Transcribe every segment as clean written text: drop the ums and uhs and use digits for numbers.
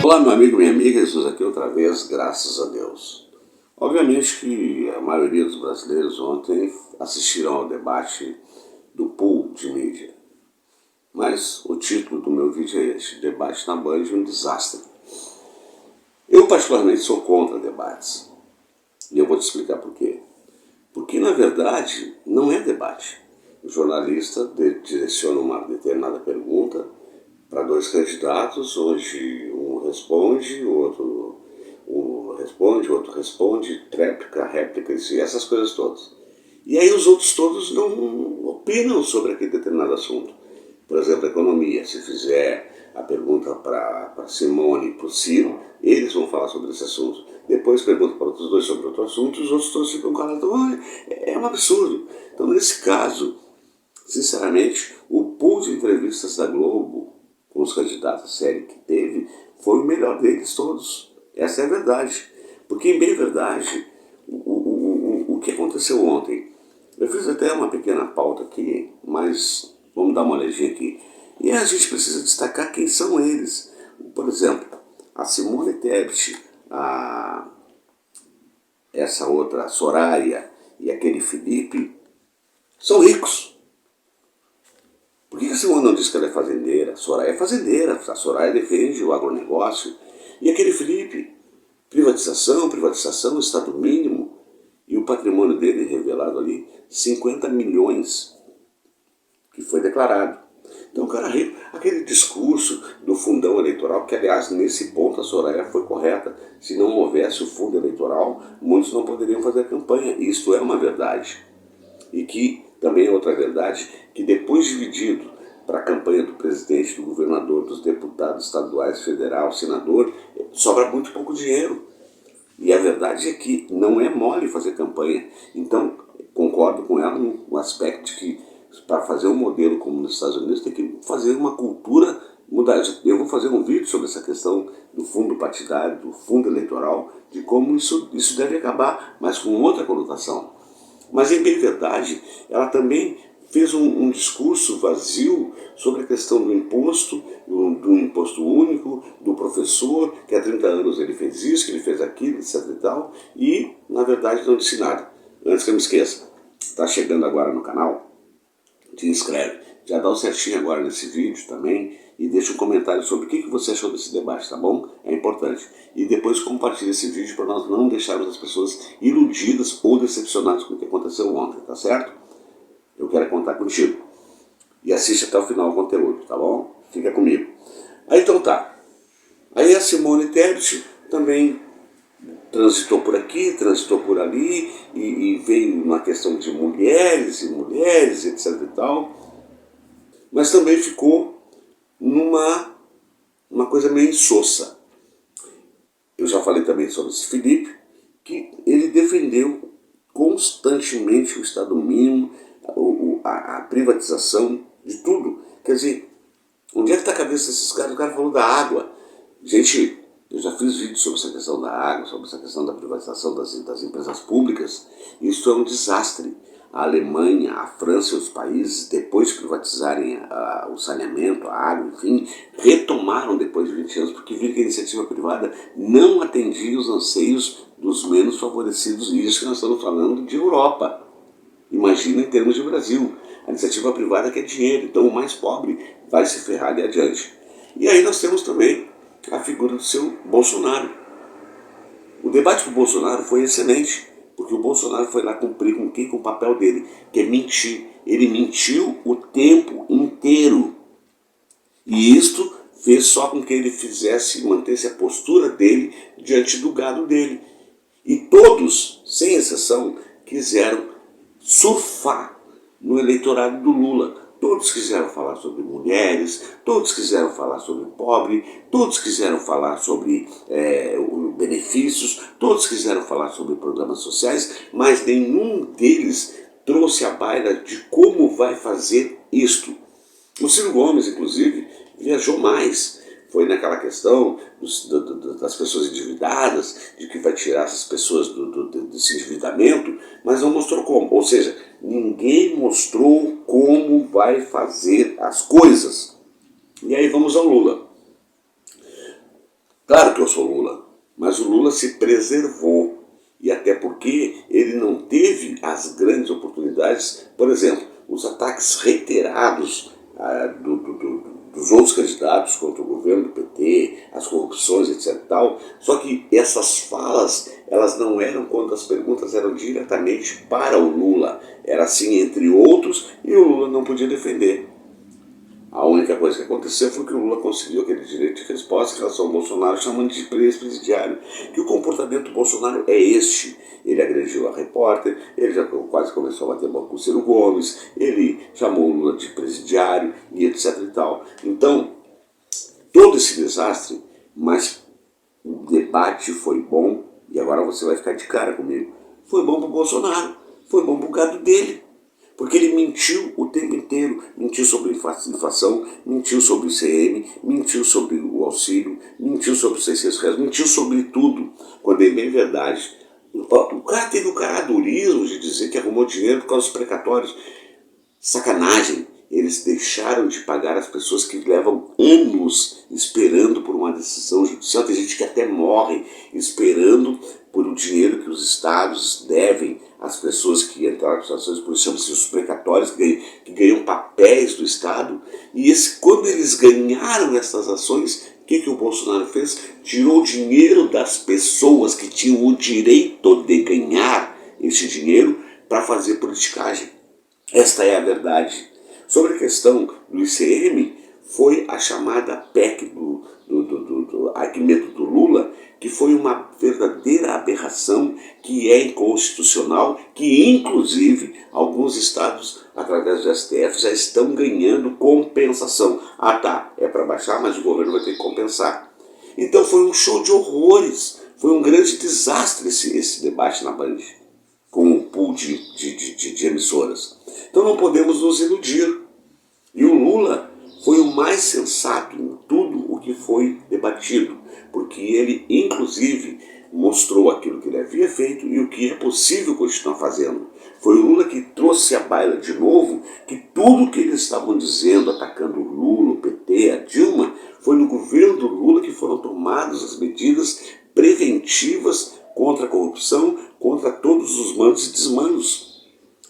Olá, meu amigo, minha amiga, Jesus aqui outra vez, graças a Deus. Obviamente que a maioria dos brasileiros ontem assistiram ao debate do pool de mídia. Mas o título do meu vídeo é este: Debate na Band, um desastre. Eu particularmente sou contra debates. E eu vou te explicar por quê. Porque na verdade não é debate. O jornalista direciona uma determinada pergunta para dois candidatos, onde um responde, o outro responde, réplica, e essas coisas todas. E aí os outros todos não opinam sobre aquele determinado assunto. Por exemplo, economia. Se fizer a pergunta para Simone e para o Ciro, eles vão falar sobre esse assunto. Depois pergunta para outros dois sobre outro assunto, os outros todos ficam calados. Então, é um absurdo. Então, nesse caso, sinceramente, o pool de entrevistas da Globo com os candidatos à série que teve foi o melhor deles todos. Essa é a verdade. Porque, em bem verdade, o que aconteceu ontem? Eu fiz até uma pequena pauta aqui, mas vamos dar uma olhadinha aqui. E a gente precisa destacar quem são eles. Por exemplo, a Simone Tebet, essa outra, a Soraya e aquele Felipe, são ricos. Por que a Simone não diz que ela é fazendeira? A Soraya é fazendeira, a Soraya defende o agronegócio. E aquele Felipe, privatização, Estado mínimo, e o patrimônio dele revelado ali, 50 milhões, que foi declarado. Então o cara rico, aquele discurso do fundão eleitoral, que aliás nesse ponto a Soraya foi correta. Se não houvesse o fundo eleitoral, muitos não poderiam fazer campanha. Isto é uma verdade. E que também é outra verdade, que depois dividido para a campanha do presidente, do governador, dos deputados estaduais, federal, senador, sobra muito pouco dinheiro. E a verdade é que não é mole fazer campanha. Então, concordo com ela no aspecto de que para fazer um modelo como nos Estados Unidos tem que fazer uma cultura mudar. Eu vou fazer um vídeo sobre essa questão do fundo partidário, do fundo eleitoral, de como isso deve acabar, mas com outra conotação. Mas, em bem verdade, ela também fez um discurso vazio sobre a questão do imposto, do imposto único, do professor, que há 30 anos ele fez isso, que ele fez aquilo, etc e tal, e, na verdade, não disse nada. Antes que eu me esqueça, está chegando agora no canal, te inscreve. Já dá o certinho agora nesse vídeo também e deixa um comentário sobre o que você achou desse debate, tá bom? É importante. E depois compartilha esse vídeo para nós não deixarmos as pessoas iludidas ou decepcionadas com o que aconteceu ontem, tá certo? Eu quero contar contigo. E assiste até o final o conteúdo, tá bom? Fica comigo. Aí então tá. Aí a Simone Tebet também transitou por aqui, transitou por ali, e veio uma questão de mulheres, etc e tal. Mas também ficou numa coisa meio insossa. Eu já falei também sobre esse Felipe, que ele defendeu constantemente o Estado mínimo, a privatização de tudo. Quer dizer, onde é que está a cabeça desses caras? O cara falou da água. Gente, eu já fiz vídeos sobre essa questão da água, sobre essa questão da privatização das empresas públicas. Isso é um desastre. A Alemanha, a França e os países, depois de privatizarem o saneamento, a água, enfim, retomaram depois de 20 anos, porque viram que a iniciativa privada não atendia os anseios dos menos favorecidos, e isso que nós estamos falando de Europa. Imagina em termos de Brasil. A iniciativa privada quer dinheiro, então o mais pobre vai se ferrar ali adiante. E aí nós temos também a figura do seu Bolsonaro. O debate com o Bolsonaro foi excelente, porque o Bolsonaro foi lá cumprir com o papel dele, que é mentir. Ele mentiu o tempo inteiro. E isto fez só com que ele mantesse a postura dele diante do gado dele. E todos, sem exceção, quiseram surfar no eleitorado do Lula. Todos quiseram falar sobre mulheres, todos quiseram falar sobre pobre, todos quiseram falar sobre benefícios, todos quiseram falar sobre programas sociais, mas nenhum deles trouxe a baila de como vai fazer isto. O Ciro Gomes, inclusive, viajou mais. Foi naquela questão das pessoas endividadas, de que vai tirar essas pessoas desse endividamento, mas não mostrou como. Ou seja, ninguém mostrou como vai fazer as coisas. E aí vamos ao Lula. Claro que eu sou Lula, mas o Lula se preservou. E até porque ele não teve as grandes oportunidades, por exemplo, os ataques reiterados dos outros candidatos contra o governo do PT, as corrupções, etc. Tal. Só que essas falas, elas não eram quando as perguntas eram diretamente para o Lula. Era assim, entre outros, e o Lula não podia defender. A única coisa que aconteceu foi que o Lula conseguiu aquele direito de resposta em relação ao Bolsonaro, chamando de ex-presidiário. Que o comportamento do Bolsonaro é este. Ele agrediu a repórter, ele já quase começou a bater boca com o Ciro Gomes, ele chamou o Lula de presidiário e etc e tal. Então, todo esse desastre, mas o debate foi bom, e agora você vai ficar de cara comigo, foi bom para o Bolsonaro, foi bom para o gado dele. Porque ele mentiu o tempo inteiro, mentiu sobre a inflação, mentiu sobre o ICM, mentiu sobre o auxílio, mentiu sobre os 600 reais, mentiu sobre tudo, quando é bem verdade. O cara teve o caradurismo de dizer que arrumou dinheiro por causa dos precatórios. Sacanagem, eles deixaram de pagar as pessoas que levam anos esperando por uma decisão judicial. Tem gente que até morre esperando por o dinheiro que os estados devem às pessoas que entraram com ações, por isso chamam-se os precatórios, que ganham papéis do estado. E quando eles ganharam essas ações, o que o Bolsonaro fez? Tirou o dinheiro das pessoas que tinham o direito de ganhar esse dinheiro para fazer politicagem. Esta é a verdade. Sobre a questão do ICM, foi a chamada PEC do argumento do Lula, que foi uma verdadeira aberração, que é inconstitucional, que inclusive alguns estados, através do STF, já estão ganhando compensação. Ah tá, é para baixar, mas o governo vai ter que compensar. Então foi um show de horrores, foi um grande desastre esse debate na Band, com um pool de emissoras. Então não podemos nos iludir. E o Lula foi o mais sensato em tudo o que foi debatido, porque ele, inclusive, mostrou aquilo que ele havia feito e o que é possível continuar fazendo. Foi o Lula que trouxe à baila de novo que tudo que eles estavam dizendo, atacando o Lula, o PT, a Dilma, foi no governo do Lula que foram tomadas as medidas preventivas contra a corrupção, contra todos os manos e desmanos.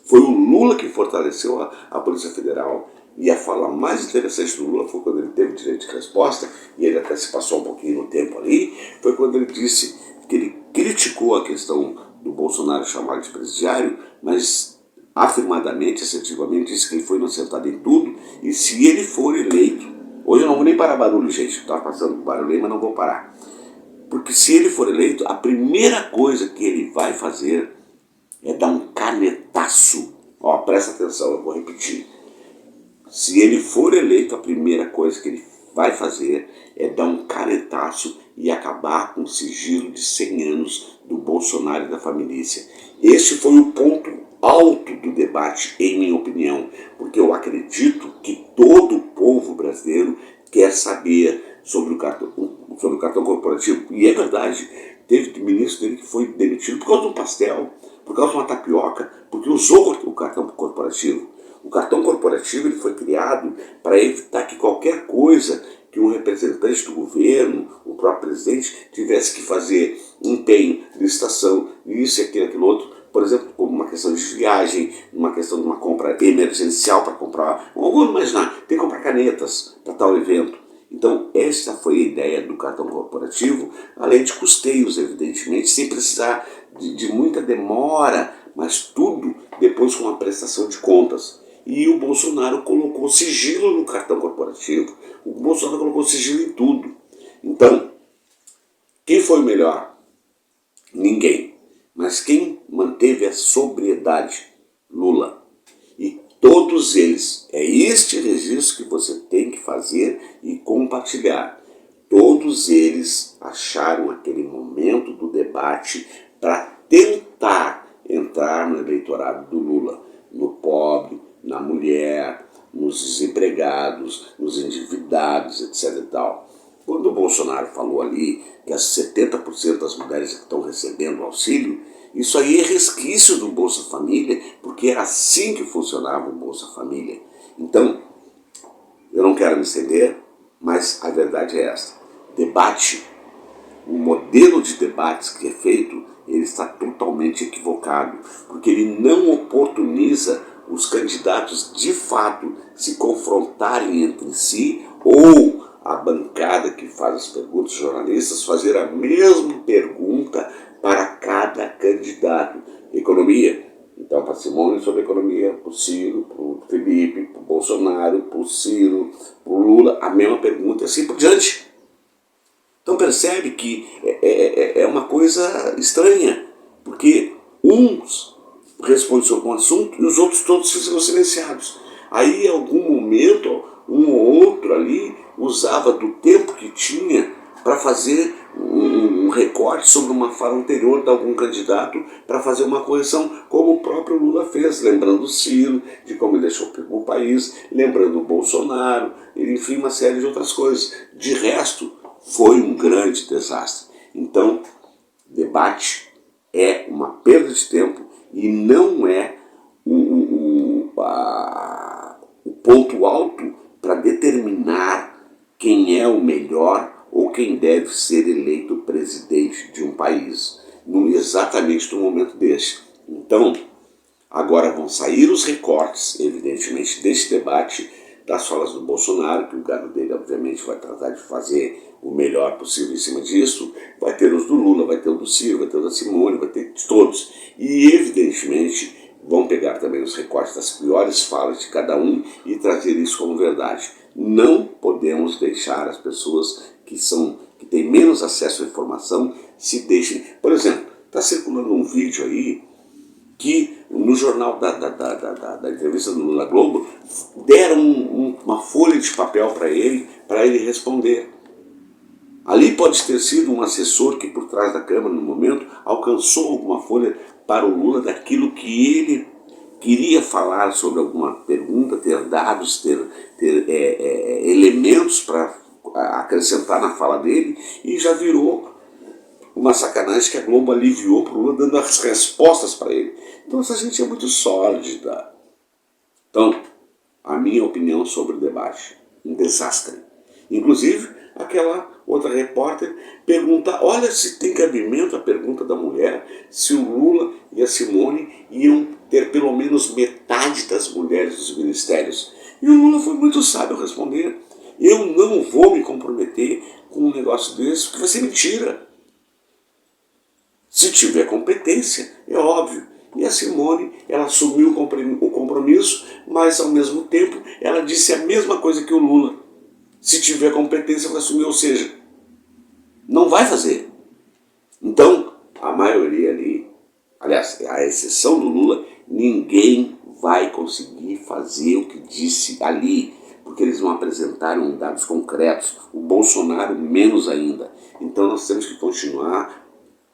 Foi o Lula que fortaleceu a Polícia Federal. E a fala mais interessante do Lula foi quando ele teve direito de resposta, e ele até se passou um pouquinho no tempo ali, foi quando ele disse que ele criticou a questão do Bolsonaro chamar de presidiário, mas afirmadamente, assertivamente, disse que ele foi inocentado em tudo, e se ele for eleito, hoje eu não vou nem parar barulho, gente, estava passando barulho aí, mas não vou parar, porque se ele for eleito, a primeira coisa que ele vai fazer é dar um canetaço. Ó, presta atenção, eu vou repetir. Se ele for eleito, a primeira coisa que ele vai fazer é dar um canetaço e acabar com o sigilo de 100 anos do Bolsonaro e da família. Esse foi o ponto alto do debate, em minha opinião, porque eu acredito que todo o povo brasileiro quer saber sobre o cartão corporativo. E é verdade, teve ministro dele que foi demitido por causa de um pastel, por causa de uma tapioca, porque usou o cartão corporativo. O cartão corporativo ele foi criado para evitar que qualquer coisa que um representante do governo, o próprio presidente, tivesse que fazer empenho, licitação, isso, aquilo outro, por exemplo, como uma questão de viagem, uma questão de uma compra emergencial para comprar, vamos imaginar, tem que comprar canetas para tal evento. Então, essa foi a ideia do cartão corporativo, além de custeios, evidentemente, sem precisar de muita demora, mas tudo depois com uma prestação de contas. E o Bolsonaro colocou sigilo no cartão corporativo. O Bolsonaro colocou sigilo em tudo. Então, quem foi o melhor? Ninguém. Mas quem manteve a sobriedade? Lula. E todos eles, é este registro que você tem que fazer e compartilhar. Todos eles acharam aquele momento do debate para tentar entrar no eleitorado do Lula, no pobre, na mulher, nos desempregados, nos endividados, etc. e tal. Quando o Bolsonaro falou ali que as 70% das mulheres que estão recebendo auxílio, isso aí é resquício do Bolsa Família, porque era assim que funcionava o Bolsa Família. Então, eu não quero me estender, mas a verdade é esta. Debate o modelo de debates que é feito, ele está totalmente equivocado, porque ele não oportuniza os candidatos de fato se confrontarem entre si, ou a bancada que faz as perguntas, os jornalistas, fazer a mesma pergunta para cada candidato. Economia, então para Simone sobre economia, para o Ciro, para o Felipe, para o Bolsonaro, para o Ciro, para o Lula, a mesma pergunta e assim por diante. Então percebe que é uma coisa estranha, porque uns respondem sobre um assunto e os outros todos ficam silenciados. Aí em algum momento, um ou outro ali usava do tempo que tinha para fazer um recorte sobre uma fala anterior de algum candidato para fazer uma correção, como o próprio Lula fez, lembrando o Ciro, de como ele deixou o país, lembrando o Bolsonaro, enfim, uma série de outras coisas. De resto, foi um grande desastre. Então, debate é uma perda de tempo e não é o ponto alto para determinar quem é o melhor ou quem deve ser eleito presidente de um país, exatamente no momento deste. Então, agora vão sair os recortes, evidentemente, desse debate, das falas do Bolsonaro, que o gado dele, obviamente, vai tratar de fazer o melhor possível em cima disso. Vai ter os do Lula, vai ter o do Ciro, vai ter o da Simone, vai ter de todos. E, evidentemente, vão pegar também os recortes das piores falas de cada um e trazer isso como verdade. Não podemos deixar as pessoas que têm menos acesso à informação se deixem... Por exemplo, está circulando um vídeo aí que no jornal da entrevista do Lula Globo deram uma folha de papel para ele responder. Ali pode ter sido um assessor que por trás da câmera no momento alcançou alguma folha para o Lula daquilo que ele queria falar sobre alguma pergunta, ter dados, ter elementos para acrescentar na fala dele, e já virou uma sacanagem que a Globo aliviou para o Lula, dando as respostas para ele. Então essa gente é muito sólida. Então, a minha opinião sobre o debate, um desastre. Inclusive, aquela outra repórter pergunta, olha se tem cabimento a pergunta da mulher, se o Lula e a Simone iam ter pelo menos metade das mulheres dos ministérios. E o Lula foi muito sábio responder, eu não vou me comprometer com um negócio desse, porque vai ser mentira. Se tiver competência, é óbvio. E a Simone, ela assumiu o compromisso, mas ao mesmo tempo ela disse a mesma coisa que o Lula. Se tiver competência, vai assumir, ou seja, não vai fazer. Então, a maioria ali, aliás, a exceção do Lula, ninguém vai conseguir fazer o que disse ali, porque eles não apresentaram dados concretos, o Bolsonaro menos ainda. Então nós temos que continuar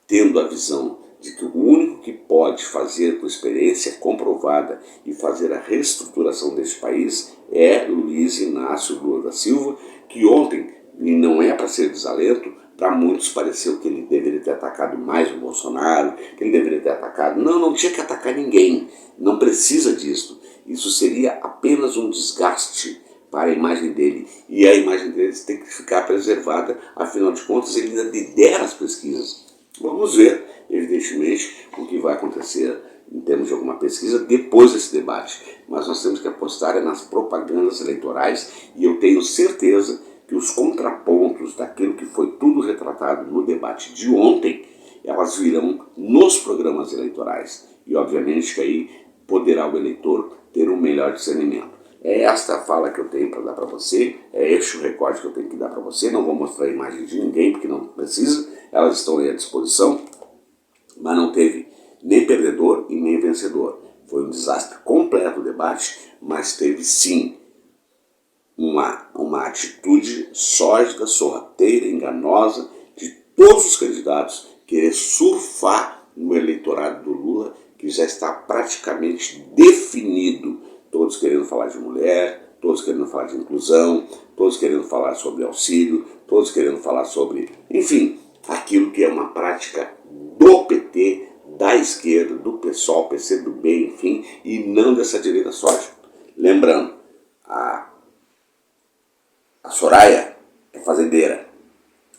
tendo a visão de que o único que pode fazer com experiência comprovada e fazer a reestruturação deste país é Luiz Inácio Lula da Silva, que ontem, e não é para ser desalento, para muitos pareceu que ele deveria ter atacado mais o Bolsonaro, que ele deveria ter atacado... Não tinha que atacar ninguém, não precisa disso. Isso seria apenas um desgaste para a imagem dele, e a imagem dele tem que ficar preservada, afinal de contas ele ainda lidera as pesquisas. Vamos ver, evidentemente, o que vai acontecer em termos de alguma pesquisa depois desse debate. Mas nós temos que apostar nas propagandas eleitorais, e eu tenho certeza que os contrapontos daquilo que foi tudo retratado no debate de ontem, elas virão nos programas eleitorais. E obviamente que aí poderá o eleitor ter um melhor discernimento. É esta a fala que eu tenho para dar para você, é este o recorte que eu tenho que dar para você. Não vou mostrar a imagem de ninguém, porque não precisa, elas estão aí à disposição, mas não teve nem perdedor e nem vencedor. Foi um desastre completo o debate, mas teve sim uma atitude sórdida, sorrateira, enganosa de todos os candidatos querer surfar no eleitorado do Lula, que já está praticamente definido. Todos querendo falar de mulher, todos querendo falar de inclusão, todos querendo falar sobre auxílio, todos querendo falar sobre, enfim, aquilo que é uma prática do PT, da esquerda, do PSOL, PCdoB, enfim, e não dessa direita sórdida. Lembrando, a Soraya é fazendeira,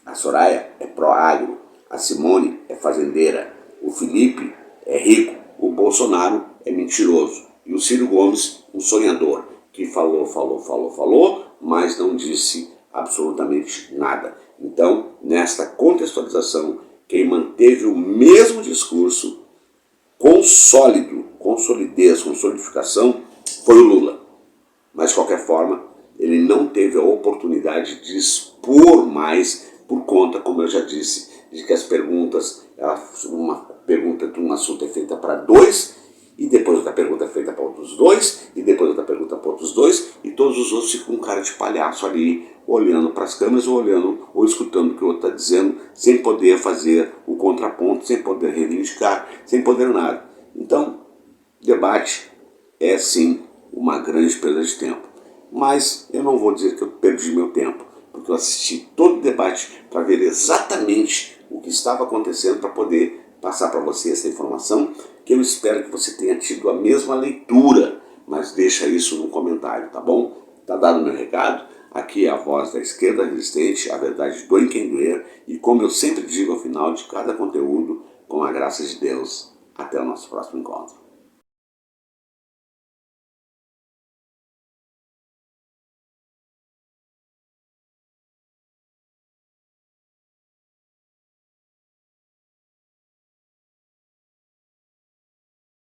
A Soraya é pró-agro, a Simone é fazendeira, o Felipe é rico, o Bolsonaro é mentiroso e o Ciro Gomes um sonhador que falou, mas não disse absolutamente nada. Então, nesta contextualização, quem manteve o mesmo discurso com solidez, com solidificação, foi o Lula. Mas, de qualquer forma, ele não teve a oportunidade de expor mais por conta, como eu já disse, de que as perguntas, uma pergunta de um assunto é feita para dois, e depois outra pergunta é feita para outros dois, e depois outra pergunta para outros dois, e todos os outros ficam com cara de palhaço ali, olhando para as câmeras, ou olhando, ou escutando o que o outro está dizendo, sem poder fazer o contraponto, sem poder reivindicar, sem poder nada. Então, debate é sim uma grande perda de tempo. Mas eu não vou dizer que eu perdi meu tempo, porque eu assisti todo o debate para ver exatamente o que estava acontecendo, para poder passar para você essa informação, que eu espero que você tenha tido a mesma leitura, mas deixa isso no comentário, tá bom? Tá dado o meu recado? Aqui é a voz da esquerda resistente, a verdade doe em quem doer, e como eu sempre digo ao final de cada conteúdo, com a graça de Deus, até o nosso próximo encontro.